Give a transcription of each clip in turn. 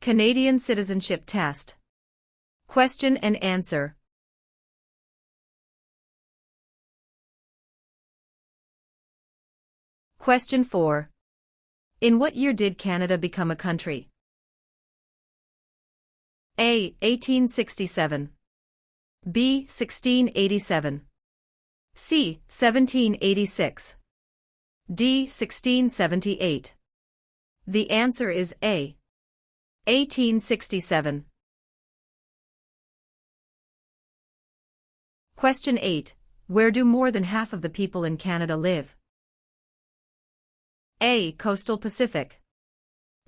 Canadian Citizenship Test. Question and answer. Question 4. In what year did Canada become a country? A. 1867. B. 1687. C. 1786. D. 1678. The answer is A. 1867. Question 8. Where do more than half of the people in Canada live? A. Coastal Pacific.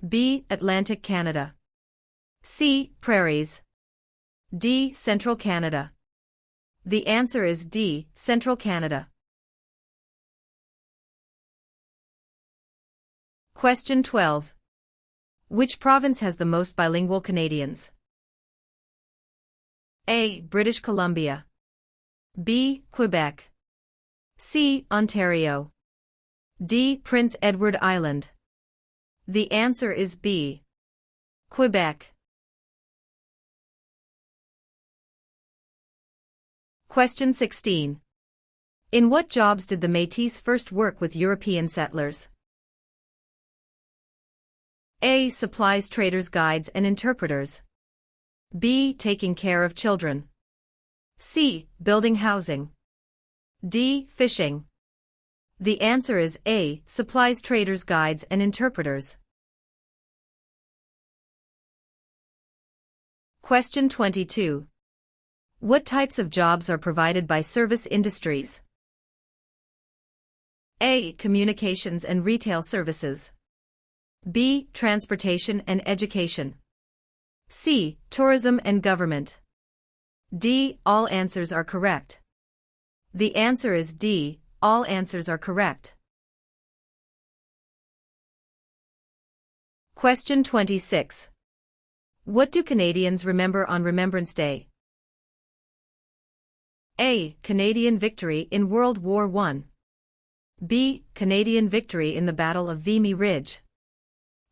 B. Atlantic Canada. C. Prairies. D. Central Canada. The answer is D. Central Canada. Question 12. Which province has the most bilingual Canadians? A. British Columbia. B. Quebec. C. Ontario. D. Prince Edward Island. The answer is B. Quebec. Question 16. In what jobs did the Métis first work with European settlers? A. Supplies traders, guides and interpreters. B. Taking care of children. C. Building housing. D. Fishing. The answer is A. Supplies traders, guides and interpreters. Question 22. What types of jobs are provided by service industries? A. Communications and retail services. B. Transportation and education. C. Tourism and government. D. All answers are correct. The answer is D. All answers are correct. Question 26. What do Canadians remember on Remembrance Day? A. Canadian victory in World War I. B. Canadian victory in the Battle of Vimy Ridge.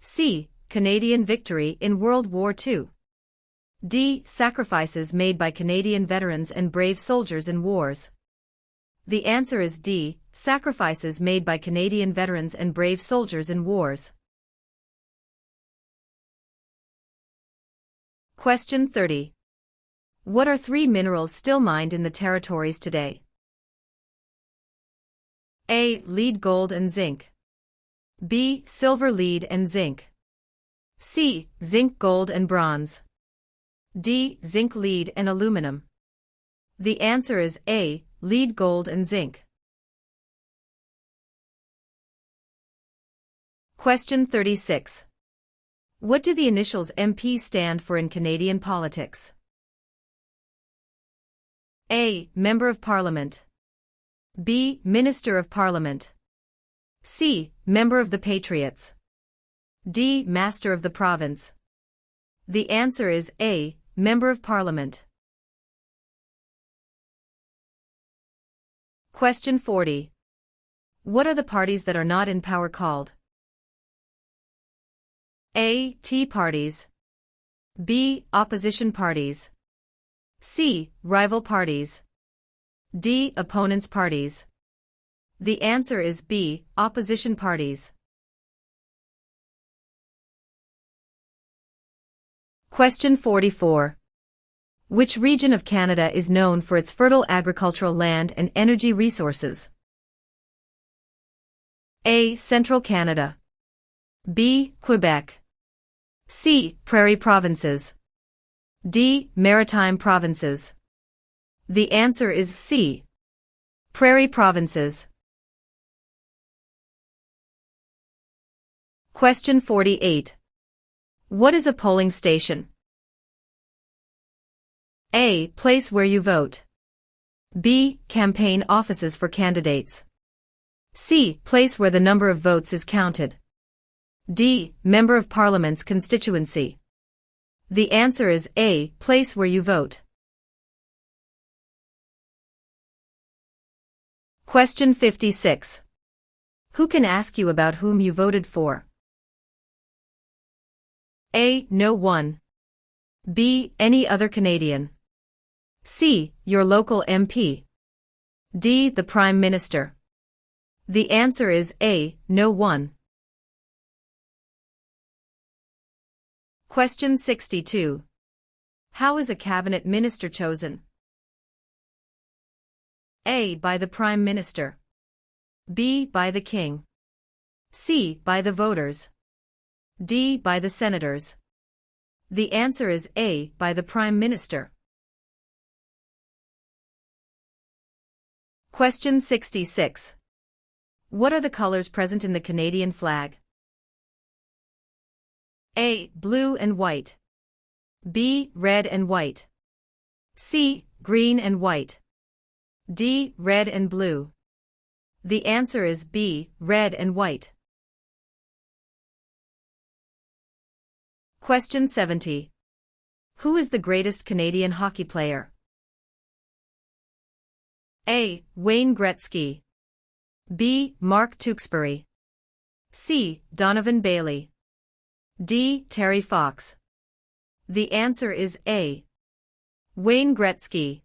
C. Canadian victory in World War II. D. Sacrifices made by Canadian veterans and brave soldiers in wars. The answer is D. Sacrifices made by Canadian veterans and brave soldiers in wars. Question 30. What are three minerals still mined in the territories today? A. Lead, gold and zinc. B. Silver, lead and zinc. C. Zinc, gold and bronze. D. Zinc, lead and aluminum. The answer is A. Lead, gold and zinc. Question 36. What do the initials MP stand for in Canadian politics? A. Member of Parliament. B. Minister of Parliament. C. Member of the Patriots. D. Master of the Province. The answer is A. Member of Parliament. Question 40. What are the parties that are not in power called? A. Tea parties. B. Opposition parties. C. Rival parties. D. Opponents parties. The answer is B. Opposition parties. Question 44. Which region of Canada is known for its fertile agricultural land and energy resources? A. Central Canada. B. Quebec. C. Prairie provinces. D. Maritime provinces. The answer is C. Prairie provinces. Question 48. What is a polling station? A. Place where you vote. B. Campaign offices for candidates. C. Place where the number of votes is counted. D. Member of Parliament's constituency. The answer is A. Place where you vote. Question 56. Who can ask you about whom you voted for? A. No one. B. Any other Canadian. C. Your local MP. D. The Prime Minister. The answer is A. No one. Question 62. How is a cabinet minister chosen? A. By the Prime Minister. B. By the King. C. By the voters. D. By the senators. The answer is A. By the Prime Minister. Question 66. What are the colors present in the Canadian flag? A. Blue and white. B. Red and white. C. Green and white. D. Red and blue. The answer is B. Red and white. Question 70. Who is the greatest Canadian hockey player? A. Wayne Gretzky. B. Mark Tewksbury. C. Donovan Bailey. D. Terry Fox. The answer is A. Wayne Gretzky.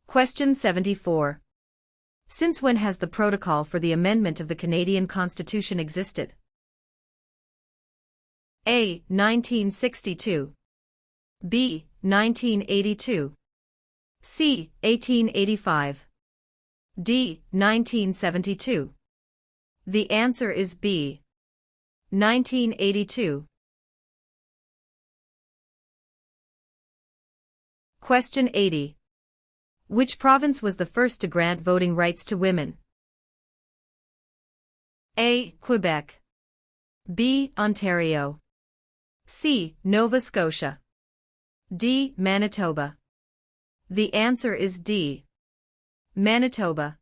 Question 74. Since when has the protocol for the amendment of the Canadian Constitution existed? A. 1962. B. 1982. C. 1885. D. 1972. The answer is B. 1982. Question 80. Which province was the first to grant voting rights to women? A. Quebec. B. Ontario. C. Nova Scotia. D. Manitoba. The answer is D. Manitoba.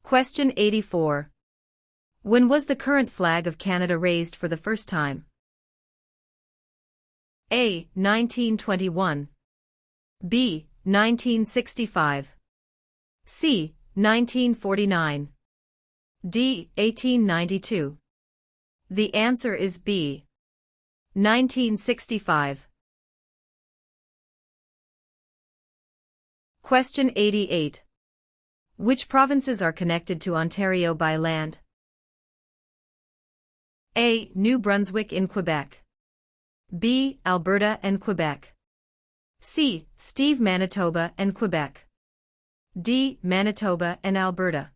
Question 84. When was the current flag of Canada raised for the first time? A. 1921. B. 1965. C. 1949. D. 1892. The answer is B. 1965. Question 88. Which provinces are connected to Ontario by land? A. New Brunswick in Quebec. B. Alberta and Quebec. C. Steve Manitoba and Quebec. D. Manitoba and Alberta.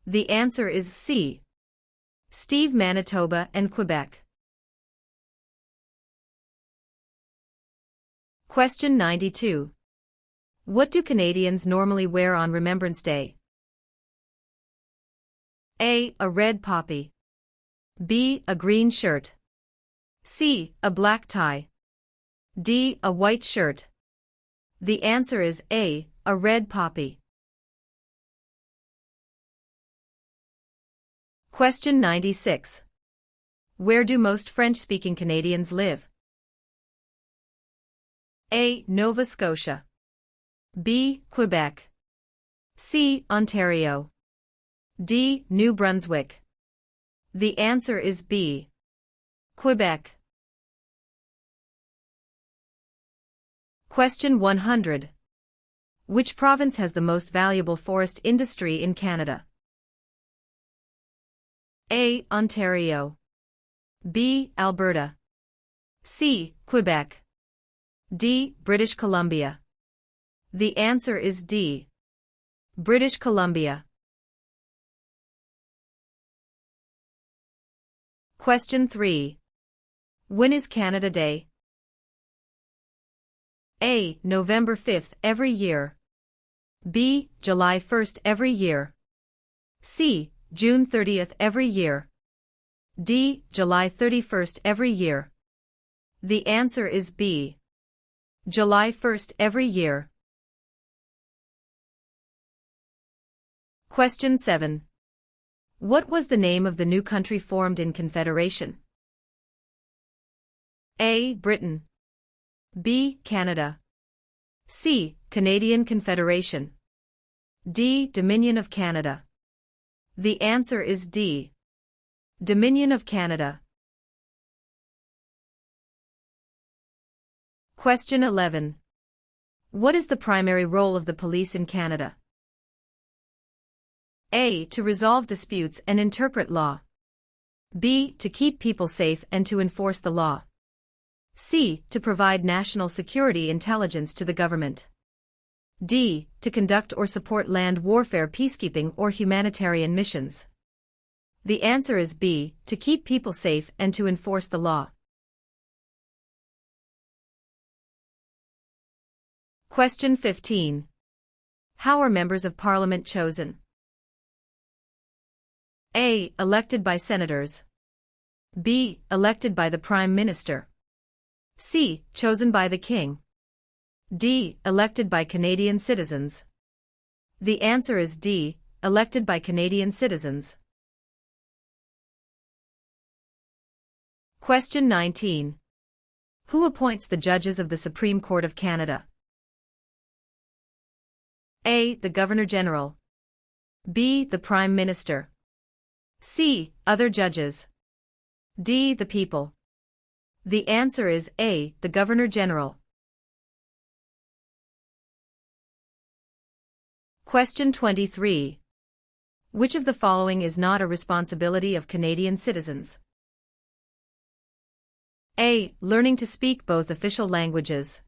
The answer is C. Steve Manitoba and Quebec. Question 92. What do Canadians normally wear on Remembrance Day? A. A red poppy. B. A green shirt. C. A black tie. D. A white shirt. The answer is A. A red poppy. Question 96. Where do most French-speaking Canadians live? A. Nova Scotia. B. Quebec. C. Ontario. D. New Brunswick. The answer is B. Quebec. Question 100. Which province has the most valuable forest industry in Canada? A. Ontario. B. Alberta. C. Quebec. D. British Columbia. The answer is D. British Columbia. Question 3. When is Canada Day? A. November 5th every year. B. July 1st every year. C. June 30th every year. D. July 31st every year. The answer is B. July 1st every year. Question 7. What was the name of the new country formed in Confederation? A. Britain. B. Canada. C. Canadian Confederation. D. Dominion of Canada. The answer is D. Dominion of Canada. Question 11. What is the primary role of the police in Canada? A. To resolve disputes and interpret law. B. To keep people safe and to enforce the law. C. To provide national security intelligence to the government. D. To conduct or support land warfare, peacekeeping, or humanitarian missions. The answer is B. To keep people safe and to enforce the law. Question 15. How are members of Parliament chosen? A. Elected by senators. B. Elected by the Prime Minister. C. Chosen by the King. D. Elected by Canadian citizens. The answer is D. Elected by Canadian citizens. Question 19. Who appoints the judges of the Supreme Court of Canada? A. The Governor-General. B. The Prime Minister. C. Other judges. D. The people. The answer is A. The Governor-General. Question 23. Which of the following is not a responsibility of Canadian citizens? A. Learning to speak both official languages.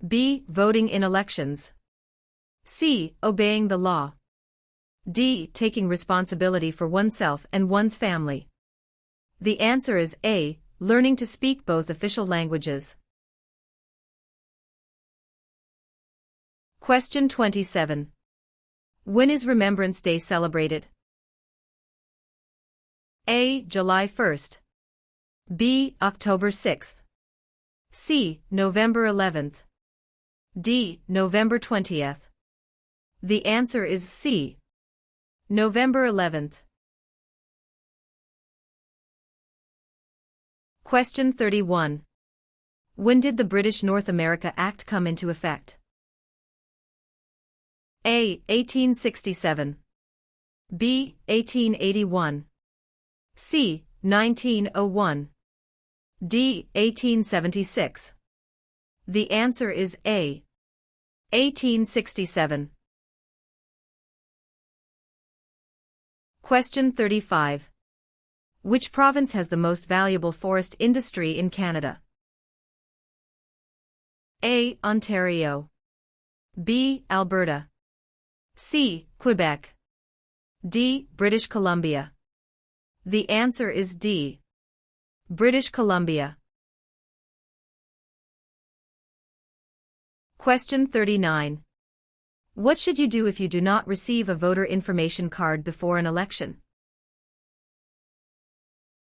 B. Voting in elections. C. Obeying the law. D. Taking responsibility for oneself and one's family. The answer is A. Learning to speak both official languages. Question 27. When is Remembrance Day celebrated? A. July 1st. B. October 6th. C. November 11th. D. November 20th. The answer is C. November 11th. Question 31. When did the British North America Act come into effect? A. 1867. B. 1881. C. 1901. D. 1876. The answer is A. 1867. Question 35. Which province has the most valuable forest industry in Canada? A. Ontario. B. Alberta. C. Quebec. D. British Columbia. The answer is D. British Columbia. Question 39. What should you do if you do not receive a voter information card before an election?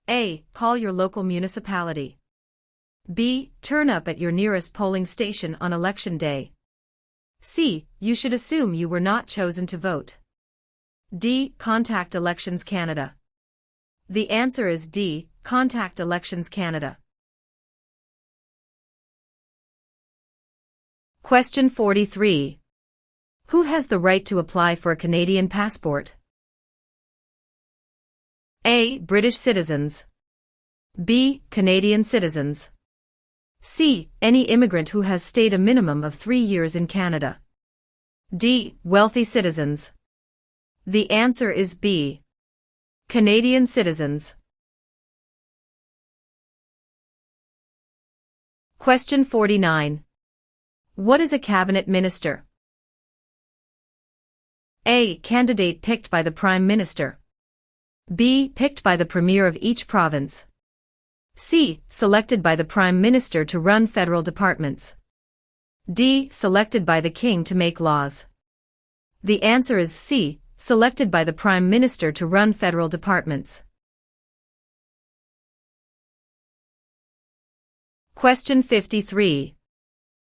A. Call your local municipality. B. Turn up at your nearest polling station on election day. C. You should assume you were not chosen to vote. D. Contact Elections Canada. The answer is D. Contact Elections Canada. Question 43. Who has the right to apply for a Canadian passport? A. British citizens. B. Canadian citizens. C. Any immigrant who has stayed a minimum of 3 years in Canada. D. Wealthy citizens. The answer is B. Canadian citizens. Question 49. What is a cabinet minister? A. Candidate picked by the Prime Minister. B. Picked by the Premier of each province. C. Selected by the Prime Minister to run federal departments. D. Selected by the King to make laws. The answer is C. Selected by the Prime Minister to run federal departments. Question 53.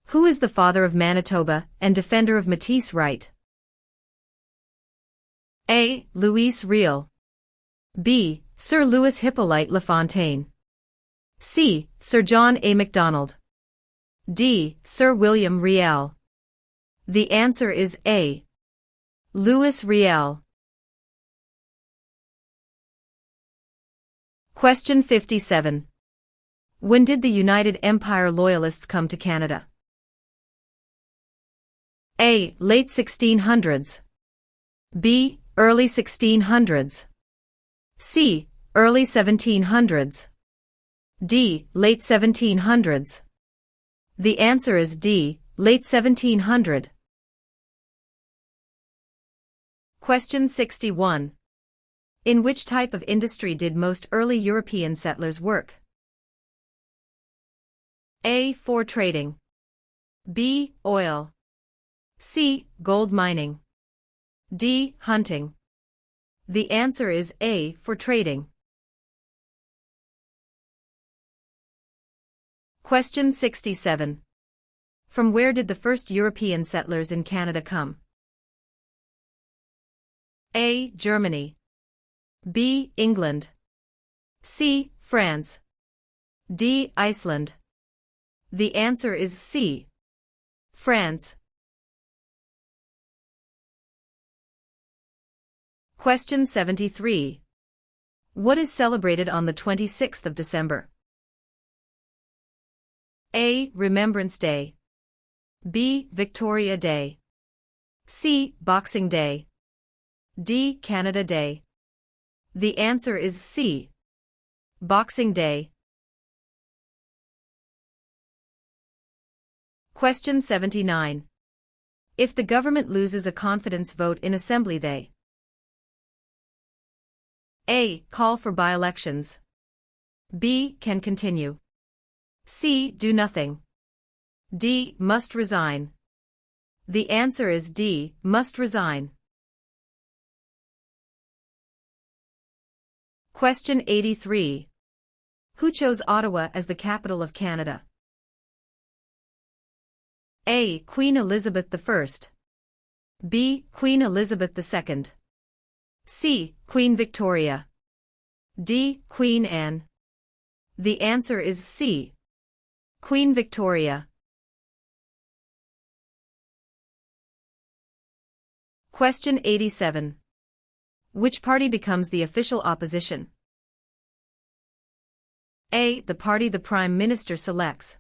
Who is the father of Manitoba and defender of Métis right? A. Louis Riel. B. Sir Louis Hippolyte Lafontaine. C. Sir John A. Macdonald. D. Sir William Riel. The answer is A. Louis Riel. Question 57. When did the United Empire Loyalists come to Canada? A. Late 1600s. B. Early 1600s. C. Early 1700s. D. Late 1700s. The answer is D. Late 1700. Question 61. In which type of industry did most early European settlers work? A. Fur trading. B. Oil. C. Gold mining. D. Hunting. The answer is A. Fur trading. Question 67. From where did the first European settlers in Canada come? A. Germany. B. England. C. France. D. Iceland. The answer is C. France. Question 73. What is celebrated on the 26th of December? A. Remembrance Day. B. Victoria Day. C. Boxing Day. D. Canada Day. The answer is C. Boxing Day. Question 79. If the government loses a confidence vote in Assembly, they A. Call for by-elections. B. Can continue. C. Do nothing. D. Must resign. The answer is D. Must resign. Question 83. Who chose Ottawa as the capital of Canada? A. Queen Elizabeth I. B. Queen Elizabeth II. C. Queen Victoria. D. Queen Anne. The answer is C. Queen Victoria. Question 87. Which party becomes the official opposition? A. The party the Prime Minister selects.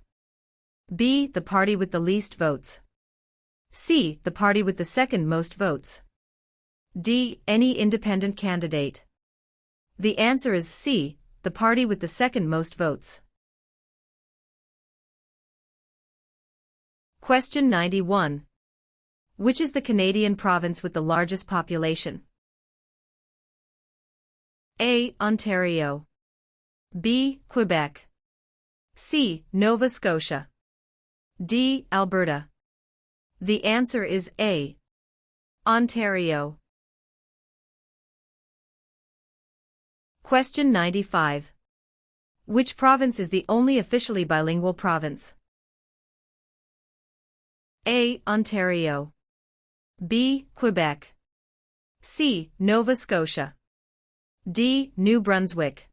B. The party with the least votes. C. The party with the second most votes. D. Any independent candidate. The answer is C. The party with the second most votes. Question 91. Which is the Canadian province with the largest population? A. Ontario. B. Quebec. C. Nova Scotia. D. Alberta. The answer is A. Ontario. Question 95. Which province is the only officially bilingual province? A. Ontario. B. Quebec. C. Nova Scotia. D. New Brunswick.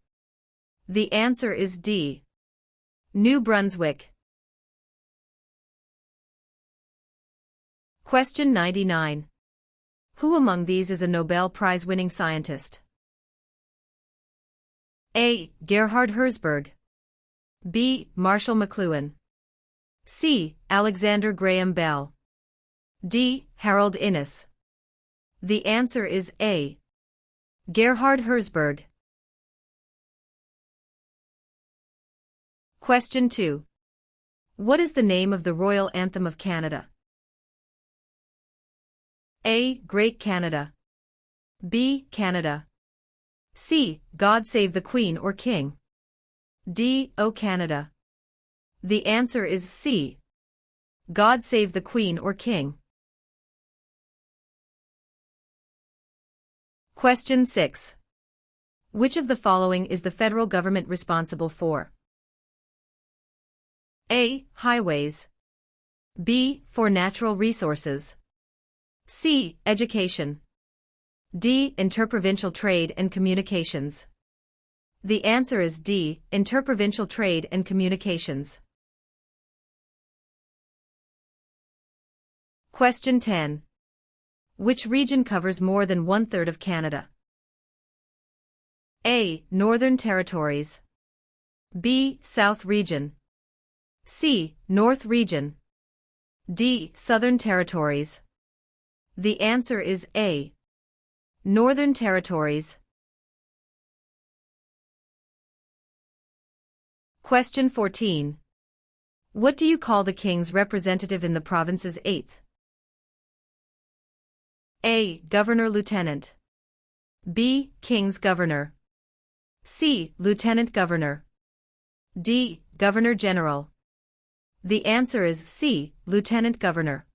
The answer is D. New Brunswick. Question 99. Who among these is a Nobel Prize-winning scientist? A. Gerhard Herzberg. B. Marshall McLuhan. C. Alexander Graham Bell. D. Harold Innis. The answer is A. Gerhard Herzberg. Question 2. What is the name of the Royal Anthem of Canada? A. Great Canada. B. Canada. C. God Save the Queen or King. D. O Canada. The answer is C. God Save the Queen or King. Question 6. Which of the following is the federal government responsible for? A. Highways. B. For natural resources. C. Education. D. Interprovincial trade and communications. The answer is D. Interprovincial trade and communications. Question 10. Which region covers more than one-third of Canada? A. Northern Territories. B. South Region. C. North Region. D. Southern Territories. The answer is A. Northern Territories. Question 14. What do you call the king's representative in the province's 8th? A. Governor-Lieutenant. B. King's Governor. C. Lieutenant Governor. D. Governor-General. The answer is C. Lieutenant Governor.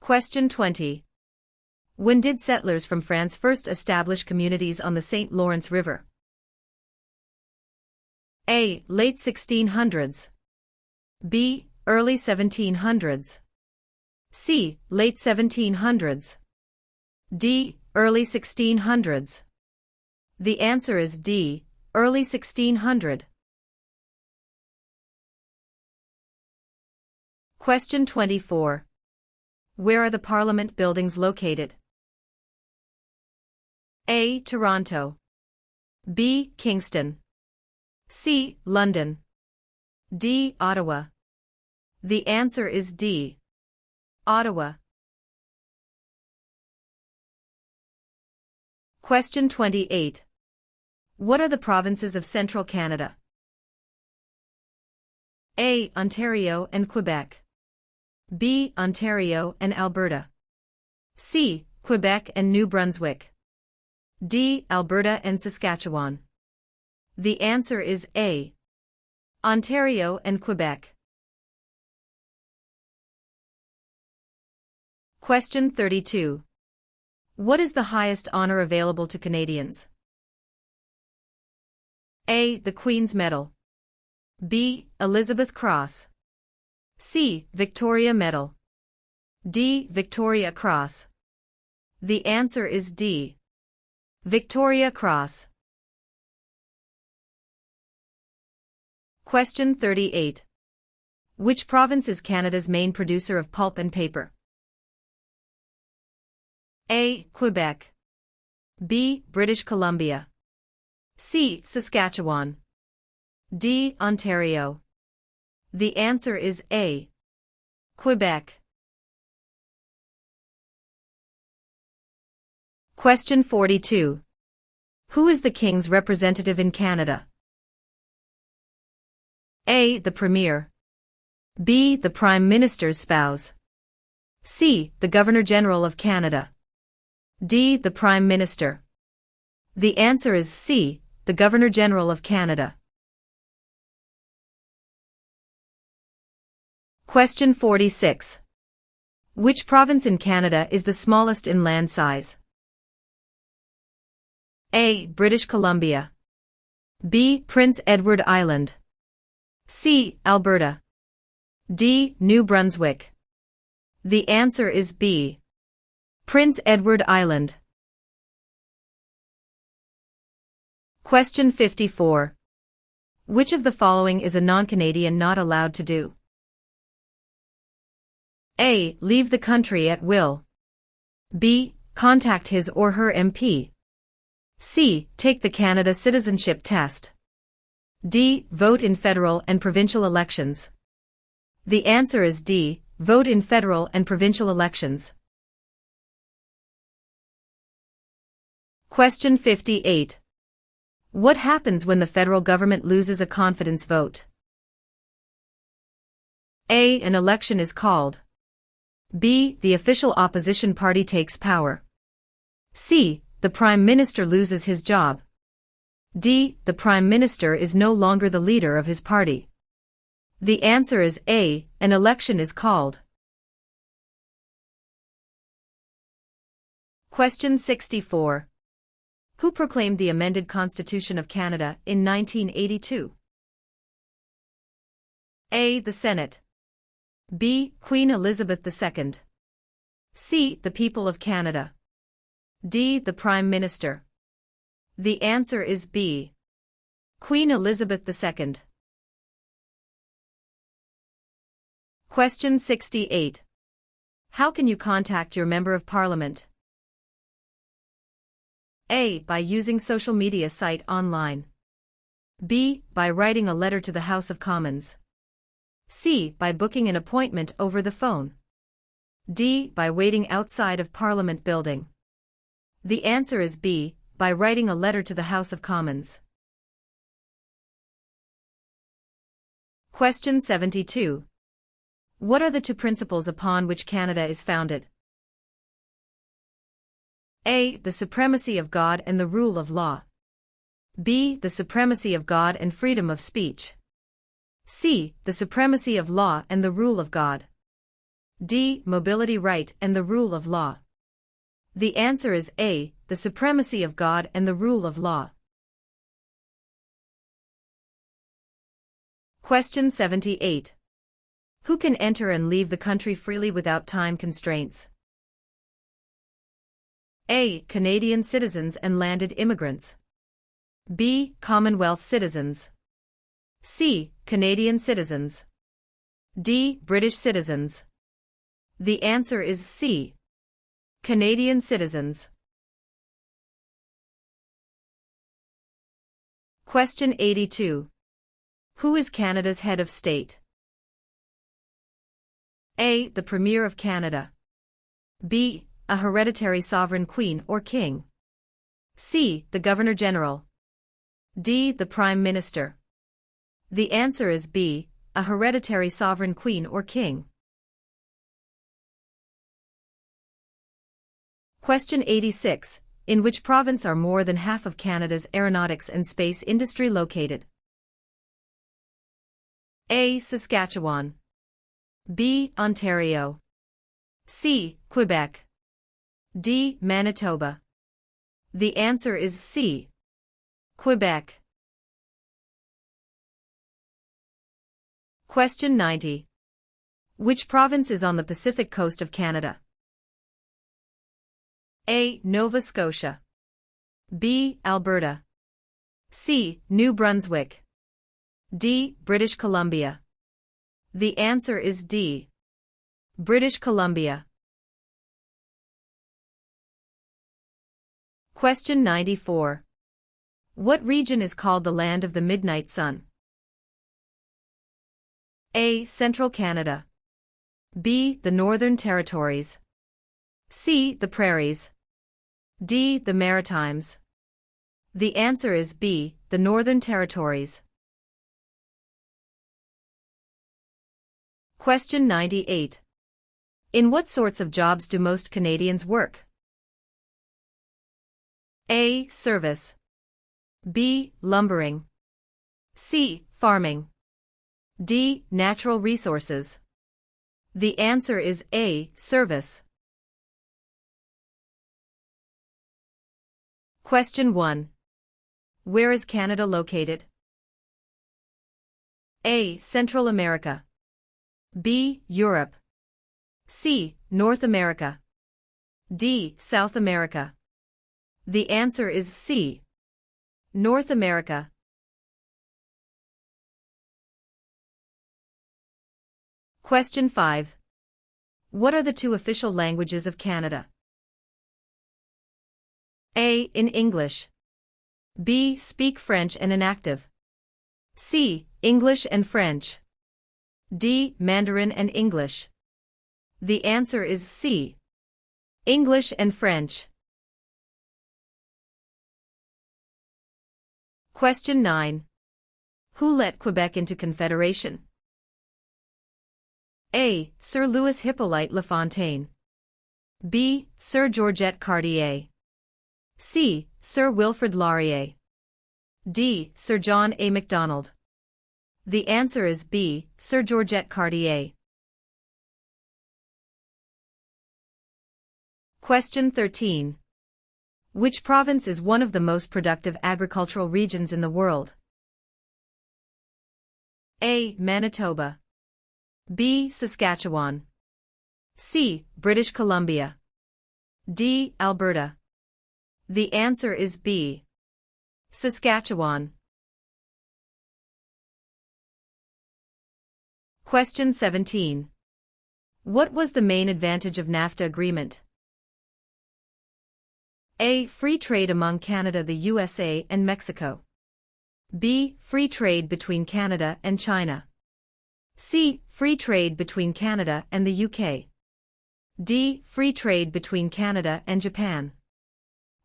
Question 20. When did settlers from France first establish communities on the St. Lawrence River? A. Late 1600s. B. Early 1700s. C. Late 1700s. D. Early 1600s. The answer is D. Early 1600. Question 24. Where are the Parliament buildings located? A. Toronto. B. Kingston. C. London. D. Ottawa. The answer is D. Ottawa. Question 28. What are the provinces of Central Canada? A. Ontario and Quebec. B. Ontario and Alberta. C. Quebec and New Brunswick. D. Alberta and Saskatchewan. The answer is A. Ontario and Quebec. Question 32. What is the highest honor available to Canadians? A. The Queen's Medal. B. Elizabeth Cross. C. Victoria Medal. D. Victoria Cross. The answer is D. Victoria Cross. Question 38. Which province is Canada's main producer of pulp and paper? A. Quebec. B. British Columbia. C. Saskatchewan. D. Ontario. The answer is A. Quebec. Question 42. Who is the King's representative in Canada? A. The Premier. B. The Prime Minister's spouse. C. The Governor-General of Canada. D. The Prime Minister. The answer is C. The Governor-General of Canada. Question 46. Which province in Canada is the smallest in land size? A. British Columbia. B. Prince Edward Island. C. Alberta. D. New Brunswick. The answer is B. Prince Edward Island. Question 54. Which of the following is a non-Canadian not allowed to do? A. Leave the country at will. B. Contact his or her MP. C. Take the Canada Citizenship Test. D. Vote in federal and provincial elections. The answer is D. Vote in federal and provincial elections. Question 58. What happens when the federal government loses a confidence vote? A. An election is called. B. The official opposition party takes power. C. The Prime Minister loses his job. D. The Prime Minister is no longer the leader of his party. The answer is A. An election is called. Question 64. Who proclaimed the amended Constitution of Canada in 1982? A. The Senate. B. Queen Elizabeth II. C. The people of Canada. D. The Prime Minister. The answer is B. Queen Elizabeth II. Question 68. How can you contact your Member of Parliament? A. By using social media site online. B. By writing a letter to the House of Commons. C. By booking an appointment over the phone. D. By waiting outside of Parliament building. The answer is B. By writing a letter to the House of Commons. Question 72. What are the two principles upon which Canada is founded? A. The supremacy of God and the rule of law. B. The supremacy of God and freedom of speech. C. The supremacy of law and the rule of God. D. Mobility right and the rule of law. The answer is A. The supremacy of God and the rule of law. Question 78. Who can enter and leave the country freely without time constraints? A. Canadian citizens and landed immigrants. B. Commonwealth citizens. C. Canadian citizens. D. British citizens. The answer is C. Canadian citizens. Question 82. Who is Canada's head of state? A. The Premier of Canada. B. A hereditary sovereign queen or king. C. The Governor-General. D. The Prime Minister. The answer is B. A hereditary sovereign queen or king. Question 86. In which province are more than half of Canada's aeronautics and space industry located? A. Saskatchewan. B. Ontario. C. Quebec. D. Manitoba. The answer is C. Quebec. Question 90. Which province is on the Pacific coast of Canada? A. Nova Scotia. B. Alberta. C. New Brunswick. D. British Columbia. The answer is D. British Columbia. Question 94. What region is called the Land of the Midnight Sun? A. Central Canada. B. The Northern Territories. C. The Prairies. D. The Maritimes. The answer is B. The Northern Territories. Question 98. In what sorts of jobs do most Canadians work? A. Service. B. Lumbering. C. Farming. D. Natural resources. The answer is A. Service. Question 1. Where is Canada located? A. Central America. B. Europe. C. North America. D. South America. The answer is C. North America. Question 5. What are the two official languages of Canada? A. In English. B. Speak French and inactive. C. English and French. D. Mandarin and English. The answer is C. English and French. Question 9. Who let Quebec into Confederation? A. Sir Louis Hippolyte Lafontaine. B. Sir Georgette Cartier. C. Sir Wilfrid Laurier. D. Sir John A. Macdonald. The answer is B. Sir Georgette Cartier. Question 13. Which province is one of the most productive agricultural regions in the world? A. Manitoba. B. Saskatchewan. C. British Columbia. D. Alberta. The answer is B. Saskatchewan. Question 17. What was the main advantage of NAFTA agreement? A. Free trade among Canada, the USA, and Mexico. B. Free trade between Canada and China. C. Free trade between Canada and the UK. D. Free trade between Canada and Japan.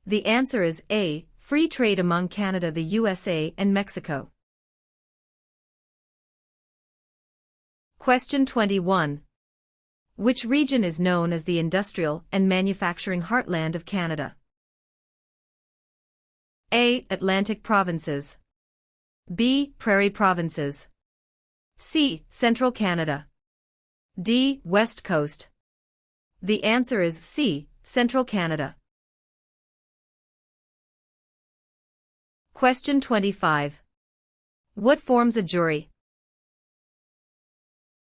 The answer is A. Free trade among Canada, the USA, and Mexico. Question 21. Which region is known as the industrial and manufacturing heartland of Canada? A. Atlantic provinces. B. Prairie provinces. C. Central Canada. D. West Coast. The answer is C. Central Canada. Question 25. What forms a jury?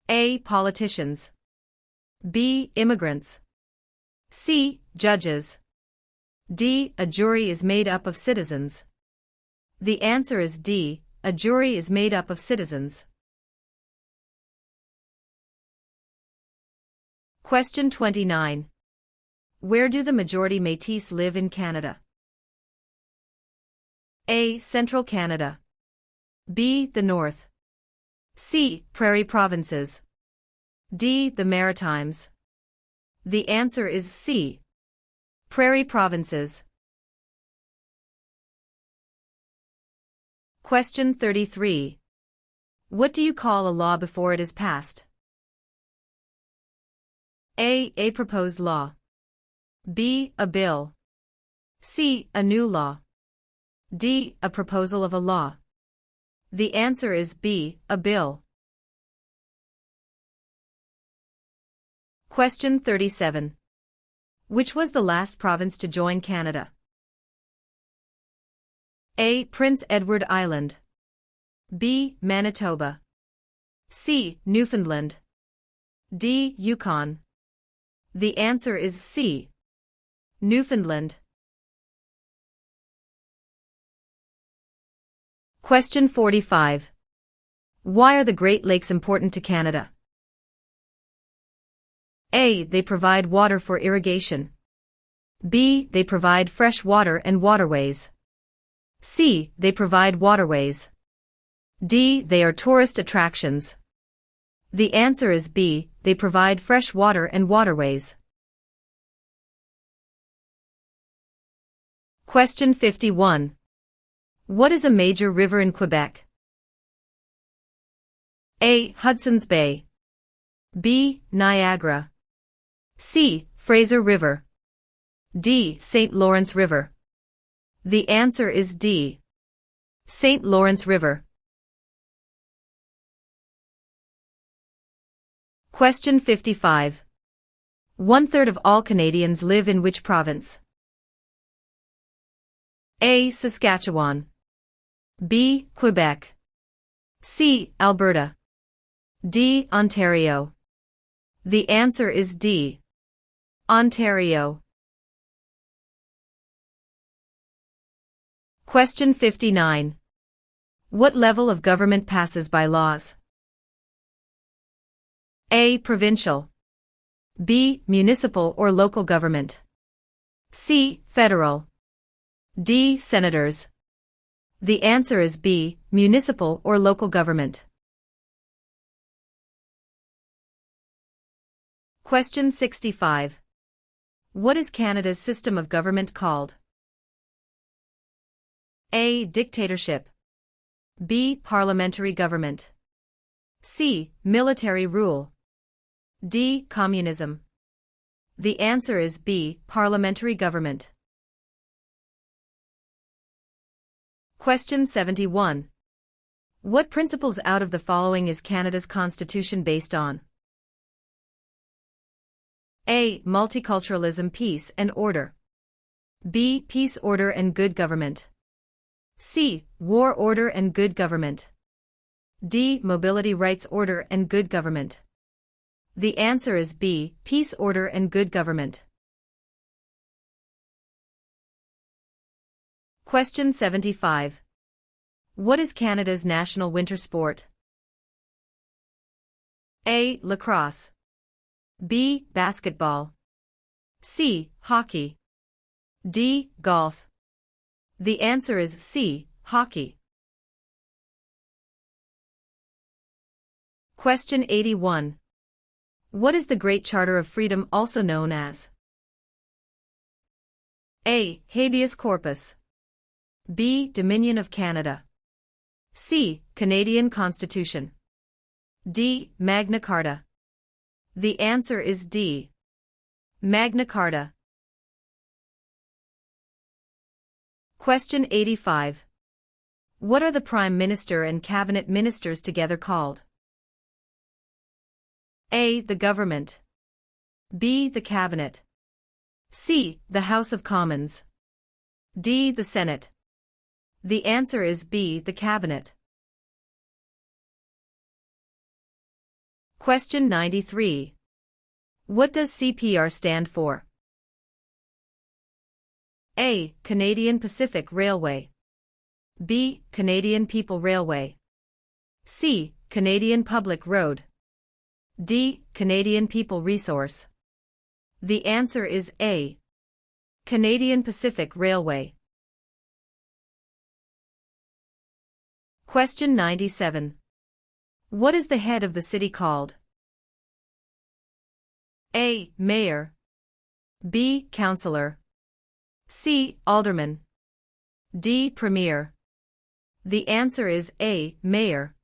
A. Politicians. B. Immigrants. C. Judges. D. A jury is made up of citizens. The answer is D. A jury is made up of citizens. Question 29. Where do the majority Métis live in Canada? A. Central Canada. B. The North. C. Prairie provinces. D. The Maritimes. The answer is C. Prairie provinces. Question 33. What do you call a law before it is passed? A. A proposed law. B. A bill. C. A new law. D. A proposal of a law. The answer is B. A bill. Question 37. Which was the last province to join Canada? A. Prince Edward Island. B. Manitoba. C. Newfoundland. D. Yukon. The answer is C. Newfoundland. Question 45. Why are the Great Lakes important to Canada? A. They provide water for irrigation. B. They provide fresh water and waterways. C. They provide waterways. D. They are tourist attractions. The answer is B. They provide fresh water and waterways. Question 51. What is a major river in Quebec? A. Hudson's Bay. B. Niagara. C. Fraser River. D. St. Lawrence River. The answer is D. St. Lawrence River. Question 55. 1/3 of all Canadians live in which province? A. Saskatchewan. B. Quebec. C. Alberta. D. Ontario. The answer is D. Ontario. Question 59. What level of government passes by laws? A. Provincial. B. Municipal or local government. C. Federal. D. Senators. The answer is B. Municipal or local government. Question 65. What is Canada's system of government called? A. Dictatorship. B. Parliamentary government. C. Military rule. D. Communism. The answer is B. Parliamentary government. Question 71. What principles out of the following is Canada's constitution based on? A. Multiculturalism, peace and order. B. Peace, order and good government. C. War, order and good government. D. Mobility, rights, order and good government. The answer is B. Peace, order and good government. Question 75. What is Canada's national winter sport? A. Lacrosse. B. Basketball. C. Hockey. D. Golf. The answer is C. Hockey. Question 81. What is the Great Charter of Freedom also known as? A. Habeas corpus. B. Dominion of Canada. C. Canadian Constitution. D. Magna Carta. The answer is D. Magna Carta. Question 85. What are the Prime Minister and Cabinet Ministers together called? A. The Government. B. The Cabinet. C. The House of Commons. D. The Senate. The answer is B. The Cabinet. Question 93. What does CPR stand for? A. Canadian Pacific Railway. B. Canadian People Railway. C. Canadian Public Road. D. Canadian People Resource. The answer is A. Canadian Pacific Railway. Question 97. What is the head of the city called? A. Mayor. B. Councillor. C. Alderman. D. Premier. The answer is A. Mayor.